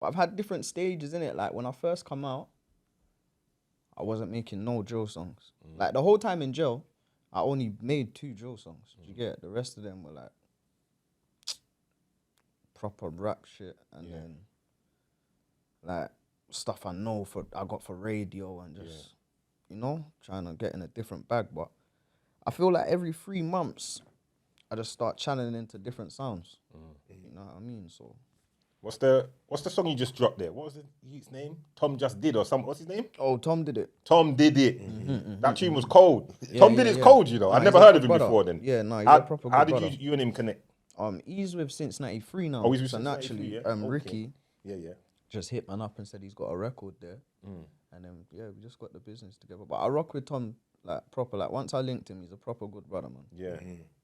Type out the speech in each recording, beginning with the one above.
But I've had different stages in it. Like when I first come out, I wasn't making no drill songs. Like the whole time in jail, I only made 2 drill songs. Do you get it? The rest of them were like proper rap shit, and then like stuff I got for radio and just you know, trying to get in a different bag. But I feel like every 3 months I just start channeling into different sounds. You know what I mean? So What's the song you just dropped there? What was his name? Tom Just Did or something. What's his name? oh, Tom did it. Tom Did It. That tune was cold. Yeah, Tom Did It's cold, you know. Nah, I'd he's never a heard good of him brother. before then. Yeah, no, he's a proper good How brother. did you and him connect? He's with since '93 now. Oh, he's with so since naturally, 93, yeah? Okay. Ricky Yeah. just hit man up and said he's got a record there, and then we just got the business together. But I rock with Tom like proper. Like once I linked him, he's a proper good brother, man. Yeah.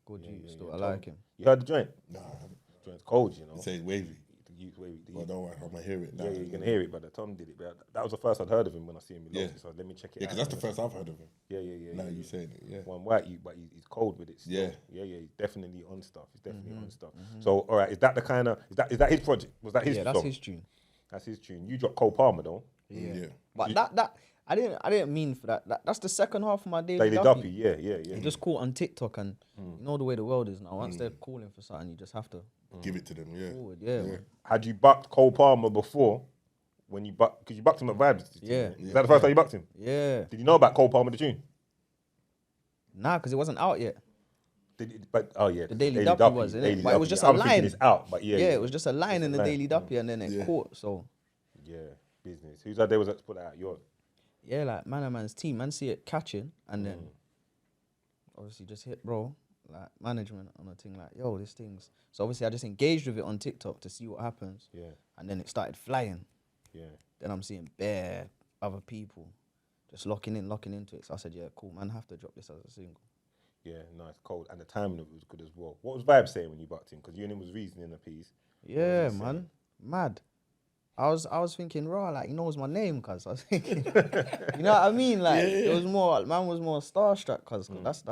Good youth still. I like him. You heard the joint? Nah, I haven't. The joint's cold, you know. It says wavy. The youth wavy. Well, don't worry, I'm gonna hear it. Yeah, you're gonna hear it, but Tom Did It. But that was the first I'd heard of him when I see him with Yeah. Loski, so let me check it Yeah, out. because that's the first I've heard of him. Yeah. Now you saying it, yeah. One white, but he's cold with it. Still. Yeah. He's definitely on stuff. He's definitely on stuff. So, all right, is that the kind of is that his project? Was that his? Yeah, that's song? his tune. That's his tune. You dropped Cole Palmer though. Yeah. But that I didn't mean for that. That's the second half of my Daily Daily Duppy. Duppy. Yeah. You just caught on TikTok, and you know the way the world is now. Once they're calling for something, you just have to Give it to them, yeah. forward. Yeah, man. Had you bucked Cole Palmer before? When you because you bucked him at Vibes. Yeah. Is that the first time you bucked him? Yeah. Did you know about Cole Palmer the tune? Nah, because it wasn't out yet. The Daily Duppy was, innit? But it was just a I'm thinking line. it's out, but yeah. It was just a line in the line. Daily Duppy, and then it caught. So Yeah, business. Whose idea was that to put that out? Yours. yeah, like man's team, man, see it catching, and then obviously just hit like management on a thing like, yo, this thing's. So obviously I just engaged with it on TikTok to see what happens. Yeah. And then it started flying. Yeah. Then I'm seeing bare other people just locking into it. So I said, yeah, cool, man, have to drop this as a single. Yeah, nice, cold, and the timing of it was good as well. What was Vibe saying when you bucked him? Because you and him was reasoning a piece. Yeah, man, mad. I was thinking, raw, like he knows my name, cause I was thinking, you know what I mean? Like it was more, man was more starstruck, cause that's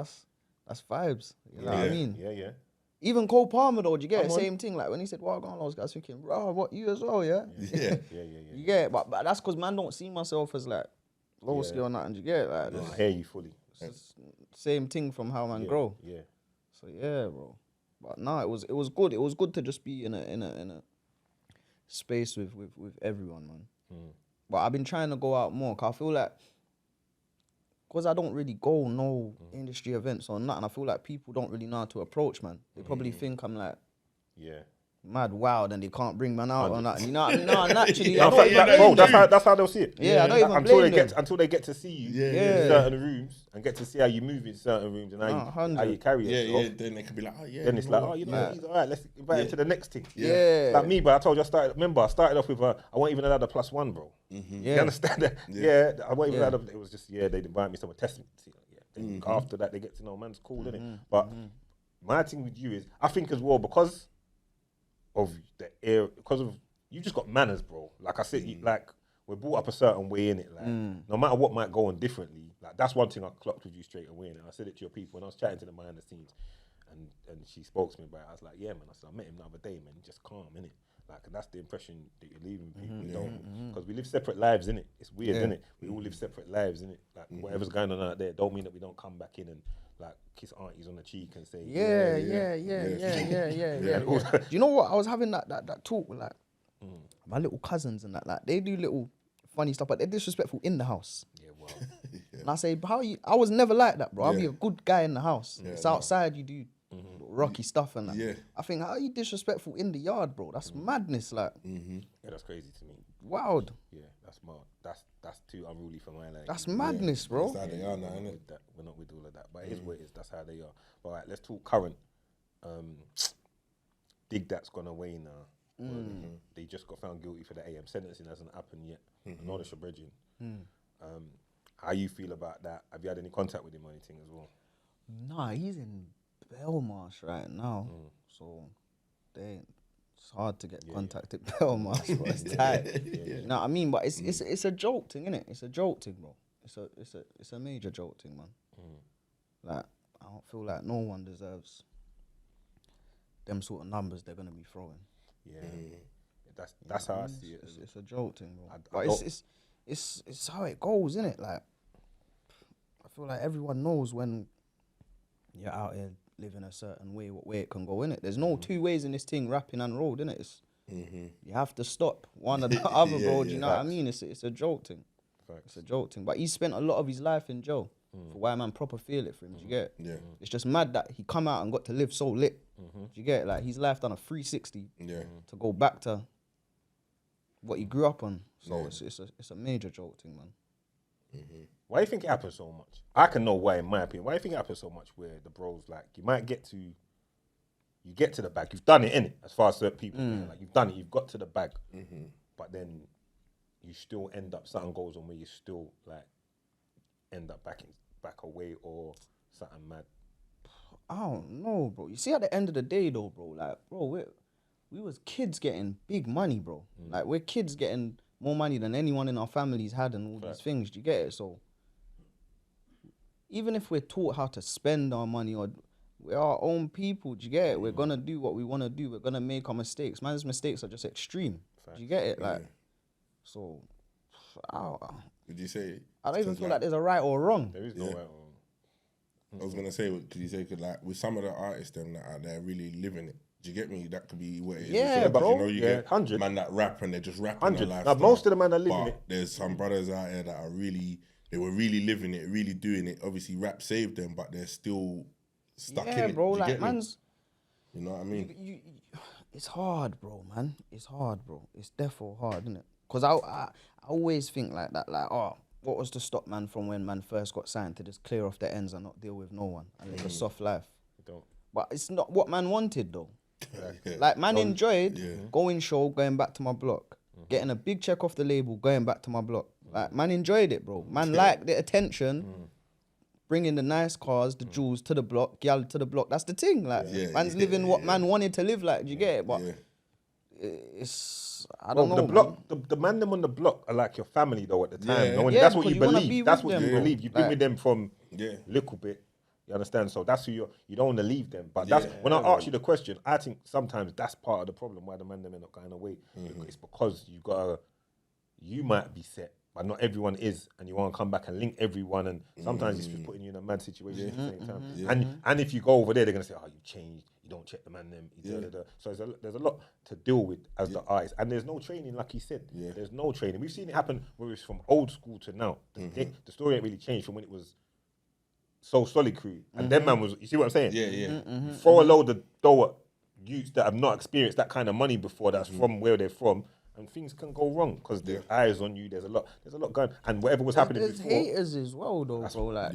vibes. You know what I mean? Yeah. Even Cole Palmer though, do you get the same thing? Like when he said, "Well, I was thinking, raw, what you as well, yeah? Yeah. You get it, but that's cause man don't see myself as like Loski or nothing. Do you get it? Like I hear you fully. it's same thing from how man grow. Yeah. So yeah, bro. But nah, it was good. It was good to just be in a space with everyone, man. But I've been trying to go out more, cause I feel like, cause I don't really go no industry events or nothing. I feel like people don't really know how to approach, man. They probably think I'm like mad wild and they can't bring man out or nothing. You know what I mean? No, naturally, I don't even blame them. That's how they'll see it. Yeah, I don't even until blame they them. until they get to see you Yeah. in certain rooms and get to see how you move in certain rooms and how, Nah, how 100. you carry yourself. Yeah, then they could be like, oh, yeah. Then it's you know like, what? oh, you know, he's all right. Let's invite him to the next thing. Yeah. Like me, but I told you I started off with I wasn't even allowed a +1, bro. Yeah. You understand that? Yeah, I wasn't even allowed. It was just they'd invite me to a testament. Then after that, they get to know man's cool, innit? But my thing with you is, I think as well because of the air, because of you just got manners, bro. Like I said, like we're brought up a certain way in it. Like no matter what might go on differently, like that's one thing I clocked with you straight away. And I said it to your people when I was chatting to them behind the scenes, and she spoke to me about it. I was like, yeah, man. I said I met him the other day, man. He's just calm, innit? Like that's the impression that you're leaving with people. You don't, because we live separate lives, innit? It's weird, innit? We all live separate lives, innit? Like whatever's going on out there, don't mean that we don't come back in and like kiss aunties on the cheek and say, Yeah. Do you know what? I was having that talk with like my little cousins and that. Like they do little funny stuff, but they're disrespectful in the house. yeah, well, And I say, how you? I was never like that, bro. I'll be a good guy in the house. It's outside you do rocky stuff and that. Yeah. I think, how are you disrespectful in the yard, bro? That's madness. Like, yeah, that's crazy to me. wild. Yeah, that's mad. That's too unruly for my life. That's madness, bro. That's how they are now, innit? We're not with all of that, but it is what it is. That's how they are. All right, let's talk current. DIGDAT's gone away now. They just got found guilty for the AM. Sentencing hasn't happened yet. I know that's your bridging. How you feel about that? Have you had any contact with him or anything as well? Nah, he's in Belmarsh right now. So it's hard to get contact at Belmarsh, but it's tight. You know what I mean? But it's a joke thing, innit? It's a joke thing, bro. It's a major joke thing, man. Like I don't feel like no one deserves them sort of numbers they're gonna be throwing. Yeah, That's how I see it. It's a joke thing, bro. I But don't- it's how it goes, isn't it? Like, I feel like everyone knows when you're out here living a certain way, what way it can go, innit? There's no two ways in this thing, rapping and road, innit? You have to stop one or the other, bro. Do you know what I mean? It's a joke thing. It's a joke thing. But he spent a lot of his life in jail for why man proper feel it for him. Do you get it? Yeah. It's just mad that he come out and got to live so lit. Do you get it? Like his life done a 360 to go back to what he grew up on. So it's a major joke thing, man. Why do you think it happens so much? I can know why, in my opinion. Why do you think it happens so much where the bros, like, you get to the bag. You've done it, innit? As far as certain people, like, you've done it. You've got to the bag. But then you still end up, something goes on where you still, like, end up back away or something mad. I don't know, bro. You see, at the end of the day, though, bro, like, bro, we was kids getting big money, bro. Like, we're kids getting more money than anyone in our families had and all these things. Do you get it? So, even if we're taught how to spend our money or we're our own people, do you get it? We're going to do what we want to do. We're going to make our mistakes. Man's mistakes are just extreme. Do you get it? Like, so, Would you say? I don't even feel like there's a right or wrong. There is no right or wrong. I was gonna say, could you say, like, with some of the artists them that out there really living it? Do you get me? That could be what it is. Yeah, But bro. you know, you get 100. man that rap and they're just rapping 100. their life. Now, most of the man are living it. There's some brothers out here that are really, they were really living it, really doing it. Obviously, rap saved them, but they're still stuck in it. Bro. Do you Like, get me? man's. You know what I mean? It's hard, bro, man. It's hard, bro. It's defo hard, isn't it? Because I always think like that, like, oh, what was to stop man from when man first got signed to just clear off the ends and not deal with no one and live a soft life? Don't. But it's not what man wanted, though. Like, man enjoyed going show, going back to my block, getting a big check off the label, going back to my block. Like, man enjoyed it, bro. Man liked the attention, bringing the nice cars, the jewels to the block, gal to the block. That's the thing. Like, man's living what man wanted to live like. Do you get it? But it's, I don't know. The block, the man them on the block are like your family though at the time. Yeah. That's what because you you wanna believe. be That's with what them, you bro. believe. You've been Like- with them from little bit. You understand? So that's who you don't want to leave them. But that's when I ask you the question, I think sometimes that's part of the problem why the man them are not going away. It's because you might be set, but not everyone is, and you want to come back and link everyone, and sometimes it's just putting you in a mad situation at the same time. And if you go over there, they're gonna say, "Oh, you changed. You don't check the man them." So there's a lot to deal with as the artist, and there's no training, like he said. There's no training. We've seen it happen where it's from old school to now. The story ain't really changed from when it was So Solid Crew, and then man was. You see what I'm saying? Yeah. Throw a load of dough at youths that have not experienced that kind of money before. That's from where they're from. And things can go wrong because there's eyes on you. There's a lot going, and whatever was happening There's before. haters as well, though, bro. Like,